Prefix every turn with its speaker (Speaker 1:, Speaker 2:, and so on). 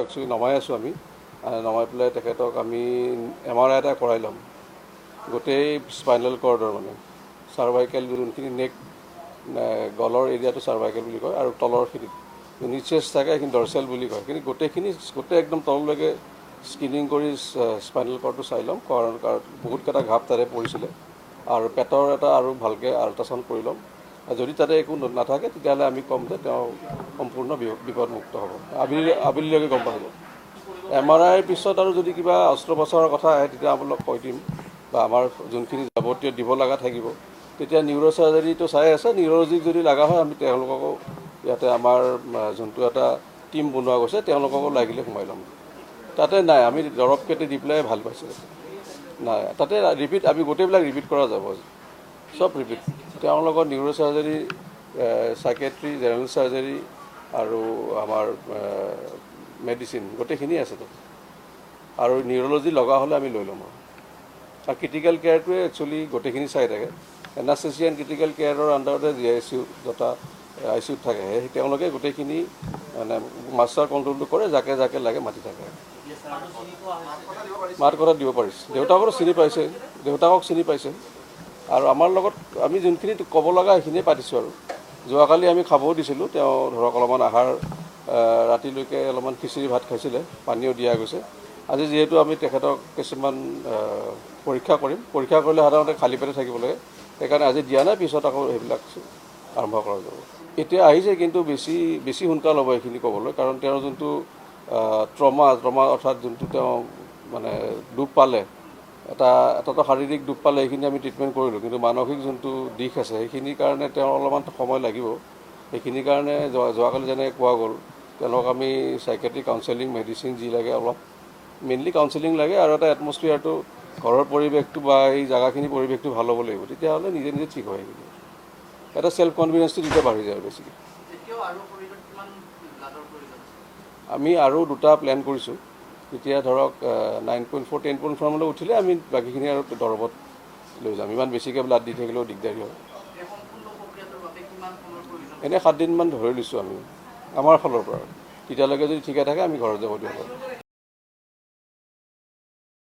Speaker 1: actually নমাই আছোঁ আমি নমাই পেলাই তেখেতক আমি MRI এটা কৰাই ল'ম গোটেই স্পাইনেল কৰ্ডৰ মানে চাৰ্ভাইকেল যোনখিনি নেক গলৰ এৰিয়াটো চাৰ্ভাইকেল বুলি কয় আৰু তলৰখিনি নিচেছ থাকে সেইখিনি ডৰচেল বুলি কয় কিন্তু গোটেই একদম তললৈকে স্কিনিং কৰি স্পাইনেল কৰ্ডটো চাই ল'ম কাৰণ বহুতকেইটা ঘাপ তাতে পৰিছিলে আৰু পেটৰ এটা আৰু ভালকৈ আল্ট্ৰাচাউণ্ড কৰি ল'ম আৰু যদি তাতে একো নাথাকে তেতিয়াহ'লে আমি ক'ম যে তেওঁ সম্পূৰ্ণ বিপদমুক্ত হ'ব আবেলিলৈকে গম পাব MRIৰ পিছত আৰু যদি কিবা অস্ত্ৰোপচাৰৰ কথা আহে তেতিয়া আপোনালোক কৈ দিম বা আমাৰ যোনখিনি যাৱতীয় দিব লগা থাকিব তেতিয়া নিউৰ' চাৰ্জাৰীটো চাই আছে নিউৰলজিক যদি লগা হয় আমি তেওঁলোককো ইয়াতে আমাৰ যোনটো এটা টিম বনোৱা গৈছে তেওঁলোককো লাগিলে সোমাই ল'ম তাতে নাই আমি দৰৱ কেইটা দি পেলাই ভাল পাইছোঁ নাই তাতে ৰিপিট আমি গোটেইবিলাক ৰিপিট কৰা যাব চব ৰিপিট তেওঁৰ লগত নিউৰ' চাৰ্জাৰী চাইকেট্ৰি জেনেৰেল চাৰ্জাৰী আৰু আমাৰ মেডিচিন গোটেইখিনি আছে তাত আৰু নিউৰলজি লগা হ'লে আমি লৈ ল'ম আৰু ক্ৰিটিকেল কেয়াৰটোৱে একচুৱেলি গোটেইখিনি চাই থাকে এনাস্থেচিয়া এণ্ড ক্ৰিটিকেল কেয়াৰৰ আণ্ডাৰতে GICU য'টা ICUত থাকে সেই তেওঁলোকে গোটেইখিনি মানে মাষ্টাৰ কণ্ট্ৰলটো কৰে যাকে যাকে লাগে মাতি থাকে মাত কথা দিব পাৰিছে দেউতাকৰো চিনি পাইছে দেউতাকক চিনি পাইছে আৰু আমাৰ লগত আমি যোনখিনি ক'ব লগা সেইখিনিয়ে পাতিছোঁ আৰু যোৱাকালি আমি খাবও দিছিলোঁ তেওঁ ধৰক অলপমান আহাৰ ৰাতিলৈকে অলপমান খিচিৰি ভাত খাইছিলে পানীও দিয়া গৈছে আজি যিহেতু আমি তেখেতক কিছুমান পৰীক্ষা কৰিম পৰীক্ষা কৰিলে সাধাৰণতে খালী পেটে থাকিব লাগে সেইকাৰণে আজি দিয়া নাই পিছত আকৌ সেইবিলাক আৰম্ভ কৰা যাব এতিয়া আহিছে কিন্তু বেছি সোনকাল হ'ব এইখিনি ক'বলৈ কাৰণ তেওঁৰ যোনটো ট্ৰমা অৰ্থাৎ যোনটো তেওঁ মানে দুখ পালে এটাতো শাৰীৰিক দুখ পালে সেইখিনি আমি ট্ৰিটমেণ্ট কৰিলোঁ কিন্তু মানসিক যোনটো দিশ আছে সেইখিনিৰ কাৰণে তেওঁৰ অলপমান সময় লাগিব সেইখিনিৰ কাৰণে যোৱাকালি যেনেকৈ কোৱা গ'ল তেওঁলোকক আমি চাইকেট্ৰিক কাউন্সেলিং মেডিচিন যি লাগে অলপ মেইনলি কাউন্সেলিং লাগে আৰু এটা এটমস্ফিয়াৰটো ঘৰৰ পৰিৱেশটো বা এই জেগাখিনি পৰিৱেশটো ভাল হ'ব লাগিব তেতিয়াহ'লে নিজে নিজে ঠিক হয় কিন্তু এটা চেল্ফ কনফিডেন্সটো তেতিয়া বাঢ়ি যায় বেছিকৈ আমি আৰু দুটা প্লেন কৰিছোঁ এতিয়া ধৰক 9.4 10.4 মানলৈ উঠিলে আমি বাকীখিনি আৰু দৰবত লৈ যাম ইমান বেছিকৈ ব্লাড দি থাকিলেও দিগদাৰী হয় এনেই 7 দিনমান ধৰি লৈছোঁ আমি আমাৰ ফালৰ পৰা তেতিয়ালৈকে যদি ঠিকে থাকে আমি ঘৰত যাব দিব পাৰোঁ